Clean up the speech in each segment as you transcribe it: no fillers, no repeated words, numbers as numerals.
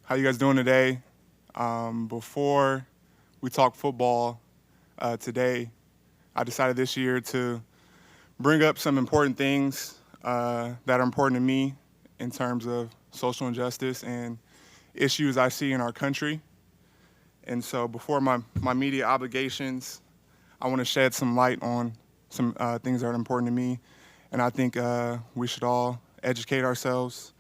How you guys doing today? Before we talk football today, I decided this year to bring up some important things that are important to me in terms of social injustice and issues I see in our country. And so before my media obligations, I want to shed some light on some things that are important to me. And I think we should all educate ourselves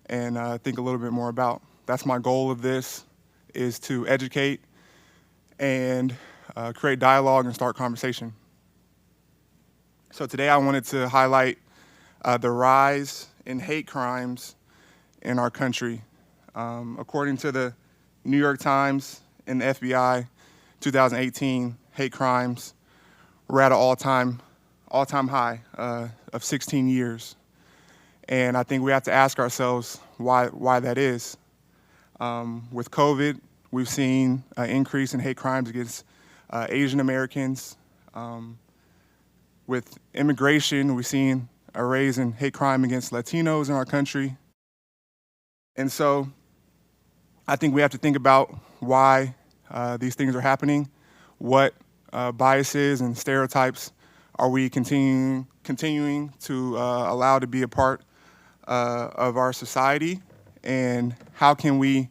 and think a little bit more about. That's my goal of this, is to educate and create dialogue and start conversation. So today I wanted to highlight the rise in hate crimes in our country. According to the New York Times and the FBI, 2018 hate crimes were at an all-time high of 16 years. And I think we have to ask ourselves why that is. With COVID, we've seen an increase in hate crimes against Asian Americans. With immigration, we've seen a raise in hate crime against Latinos in our country. And so I think we have to think about why these things are happening, what biases and stereotypes are we continuing to allow to be a part of our society, and how can we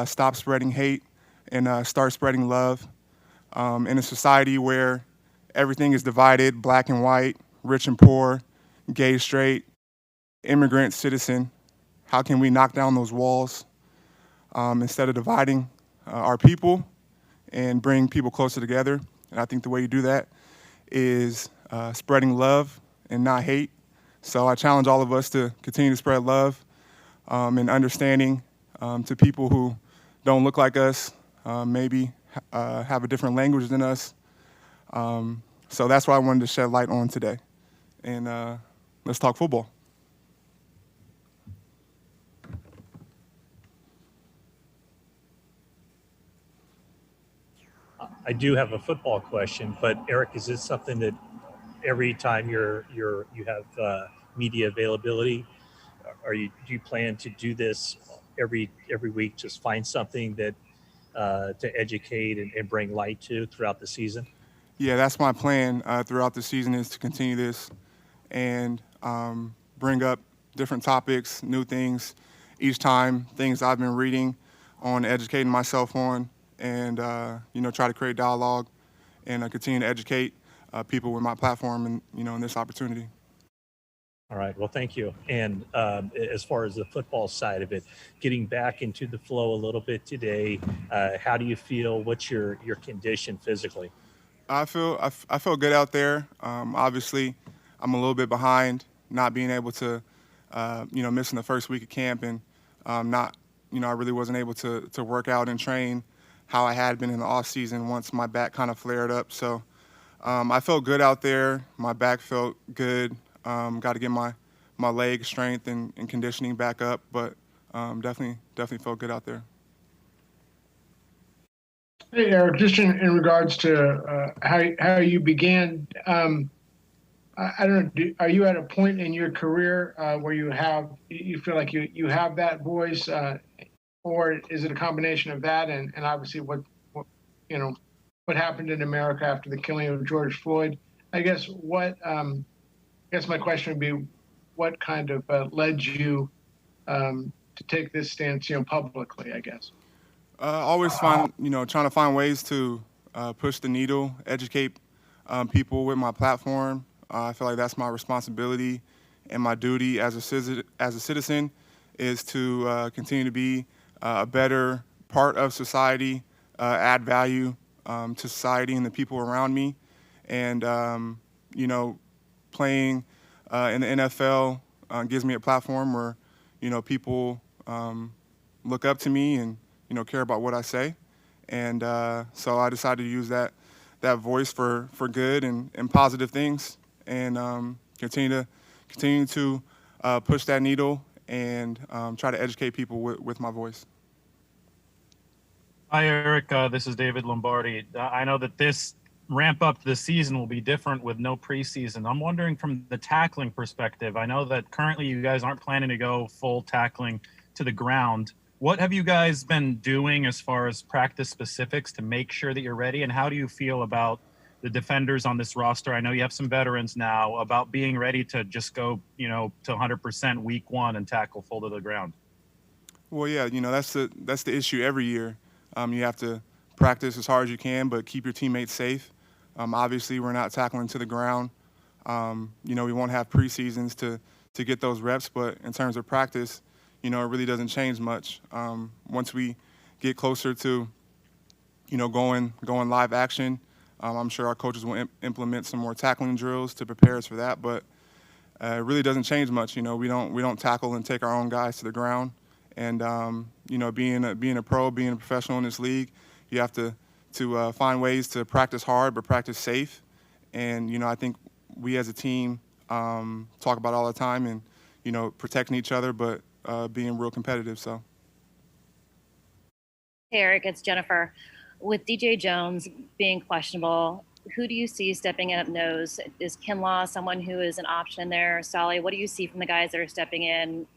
stop spreading hate and start spreading love in a society where everything is divided, black and white, rich and poor, gay, straight, immigrant, citizen. How can we knock down those walls instead of dividing our people and bring people closer together? And I think the way you do that is spreading love and not hate. So I challenge all of us to continue to spread love and understanding to people who don't look like us, maybe have a different language than us. So that's what I wanted to shed light on today. And let's talk football. I do have a football question, but Eric, is this something that every time you have media availability, do you plan to do this every week? Just find something that to educate and bring light to throughout the season. Yeah, that's my plan throughout the season, is to continue this and bring up different topics, new things each time, things I've been reading on, educating myself on, and try to create dialogue and continue to educate people with my platform and in this opportunity. All right. Well, thank you. And as far as the football side of it, getting back into the flow a little bit today, how do you feel? What's your condition physically? I feel good out there. Obviously, I'm a little bit behind, not being able to, missing the first week of camp, and not, I really wasn't able to work out and train how I had been in the off season once my back kind of flared up. So I felt good out there. My back felt good. Got to get my leg strength and conditioning back up, but definitely felt good out there. Hey, Eric, just in regards to how you began, I don't know, are you at a point in your career where you feel like you have that voice, or is it a combination of that and obviously what happened in America after the killing of George Floyd? I guess my question would be, what kind of led you to take this stance, publicly, I guess? Always trying to find ways to push the needle, educate people with my platform. I feel like that's my responsibility and my duty as a citizen, is to continue to be a better part of society, add value to society and the people around me. And, playing in the NFL gives me a platform where, people look up to me and, care about what I say. And so I decided to use that voice for good and positive things, and continue to push that needle and try to educate people with my voice. Hi, Eric. This is David Lombardi. I know that this ramp up this season will be different with no preseason. I'm wondering, from the tackling perspective, I know that currently you guys aren't planning to go full tackling to the ground. What have you guys been doing as far as practice specifics to make sure that you're ready? And how do you feel about the defenders on this roster? I know you have some veterans now, about being ready to just go, to 100% week one and tackle full to the ground. Well, yeah, that's the issue every year. You have to practice as hard as you can, but keep your teammates safe. Obviously, we're not tackling to the ground. We won't have preseasons to get those reps, but in terms of practice, it really doesn't change much. Once we get closer to, going live action, I'm sure our coaches will implement some more tackling drills to prepare us for that. But it really doesn't change much. We don't tackle and take our own guys to the ground. And being a pro, being a professional in this league, you have to find ways to practice hard but practice safe. And I think we as a team talk about it all the time, and protecting each other, but being real competitive. So. Hey, Arik, it's Jennifer. With DJ Jones being questionable, who do you see stepping in at nose? Is Kinlaw someone who is an option there? Solly, what do you see from the guys that are stepping in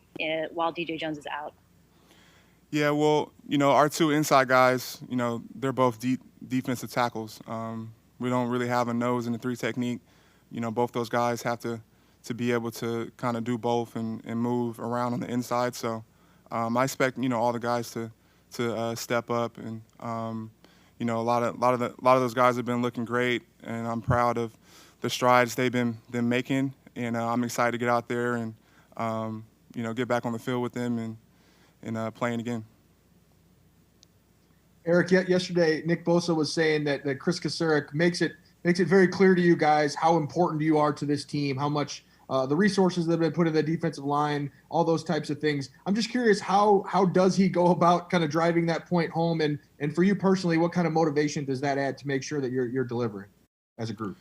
while DJ Jones is out? Yeah, well, our two inside guys, they're both deep defensive tackles. We don't really have a nose in the three technique. Both those guys have to be able to kind of do both and move around on the inside. So I expect, all the guys to step up, and a lot of those guys have been looking great, and I'm proud of the strides they've been making, and I'm excited to get out there and get back on the field with them and playing again. Arik, yesterday Nick Bosa was saying that Chris Kocurek makes it very clear to you guys how important you are to this team, how much the resources that have been put in the defensive line, all those types of things. I'm just curious, how does he go about kind of driving that point home? And for you personally, what kind of motivation does that add to make sure that you're delivering as a group?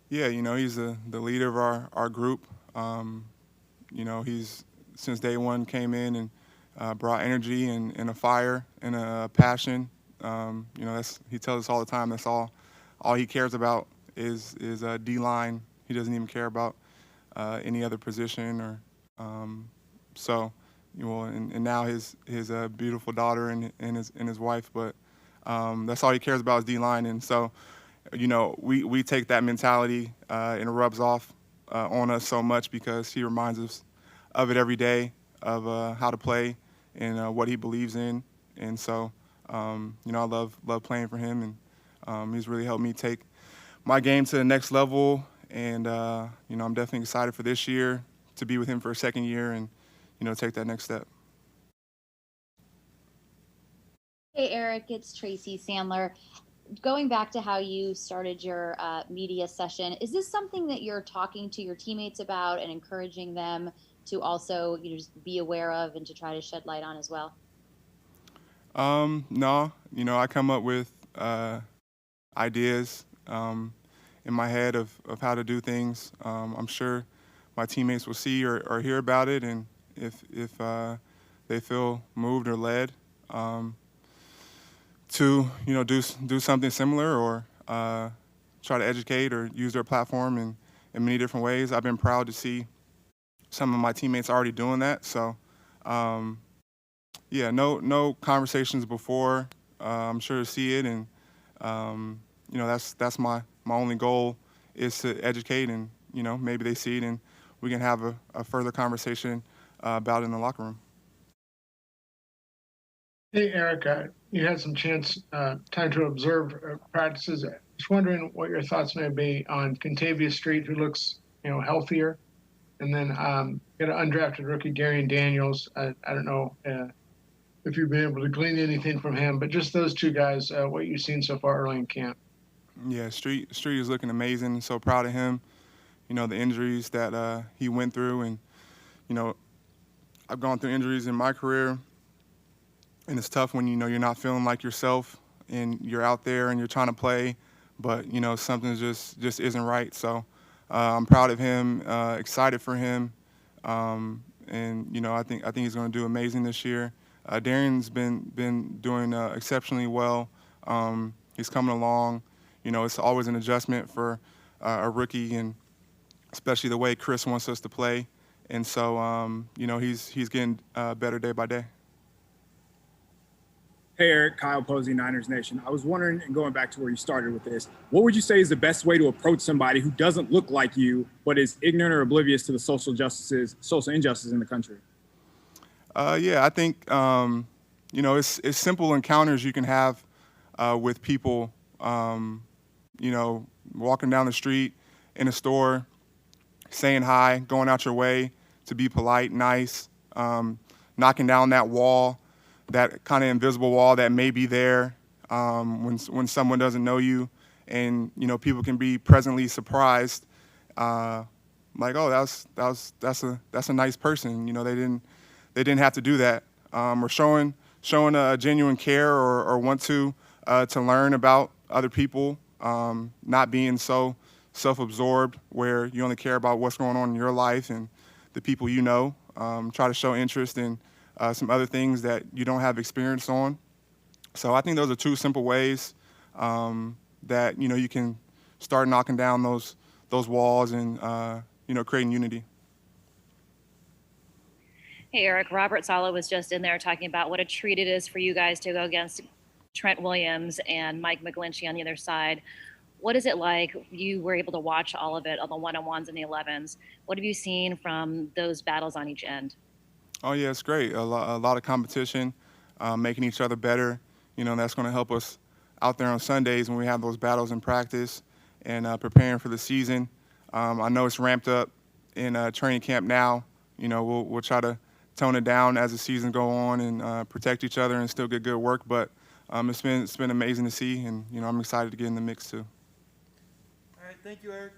Yeah, he's the leader of our group. He's since day one came in and brought energy and a fire and a passion. He tells us all the time. That's all he cares about is D-line. He doesn't even care about any other position or and now his beautiful daughter and his wife. But that's all he cares about is D-line. And so we take that mentality and it rubs off on us so much because he reminds us of it every day, of how to play and what he believes in. And so, I love playing for him, and he's really helped me take my game to the next level. And, I'm definitely excited for this year to be with him for a second year and, take that next step. Hey, Arik, it's Tracy Sandler. Going back to how you started your media session, is this something that you're talking to your teammates about and encouraging them to also just be aware of and to try to shed light on as well? No, I come up with ideas in my head of how to do things. I'm sure my teammates will see or hear about it, and if they feel moved or led to do something similar or try to educate or use their platform in many different ways. I've been proud to see some of my teammates already doing that. So no conversations before. I'm sure to see it, and that's my only goal is to educate, and maybe they see it and we can have a further conversation about it in the locker room. Hey, Arik, you had some time to observe practices. Just wondering what your thoughts may be on Contavious Street, who looks, healthier, and then get an undrafted rookie, Darian Daniels. I don't know if you've been able to glean anything from him, but just those two guys, what you've seen so far early in camp. Yeah, Street is looking amazing. So proud of him. The injuries that he went through, and I've gone through injuries in my career. And it's tough when, you're not feeling like yourself and you're out there and you're trying to play, but, something just isn't right. So I'm proud of him, excited for him. And, I think he's going to do amazing this year. Darian's been doing exceptionally well. He's coming along. It's always an adjustment for a rookie, and especially the way Chris wants us to play. And so, he's getting better day by day. Hey, Eric, Kyle Posey, Niners Nation. I was wondering, and going back to where you started with this, what would you say is the best way to approach somebody who doesn't look like you, but is ignorant or oblivious to the social injustices in the country? Yeah, I think it's simple encounters you can have with people. Walking down the street, in a store, saying hi, going out your way to be polite, nice, knocking down that wall, that kind of invisible wall that may be there when someone doesn't know you, and people can be pleasantly surprised, like, oh, that's a nice person. They didn't have to do that, or showing a genuine care or want to learn about other people, not being so self-absorbed where you only care about what's going on in your life and the people you know. Try to show interest in some other things that you don't have experience on. So I think those are two simple ways that you can start knocking down those walls and creating unity. Hey, Eric, Robert Saleh was just in there talking about what a treat it is for you guys to go against Trent Williams and Mike McGlinchey on the other side. What is it like? You were able to watch all of it, all the one-on-ones and the 11s. What have you seen from those battles on each end? Oh, yeah, it's great. A lot of competition, making each other better. That's going to help us out there on Sundays when we have those battles in practice and preparing for the season. I know it's ramped up in training camp now. We'll try to tone it down as the season go on and protect each other and still get good work. But it's been amazing to see, and I'm excited to get in the mix too. All right, thank you, Eric.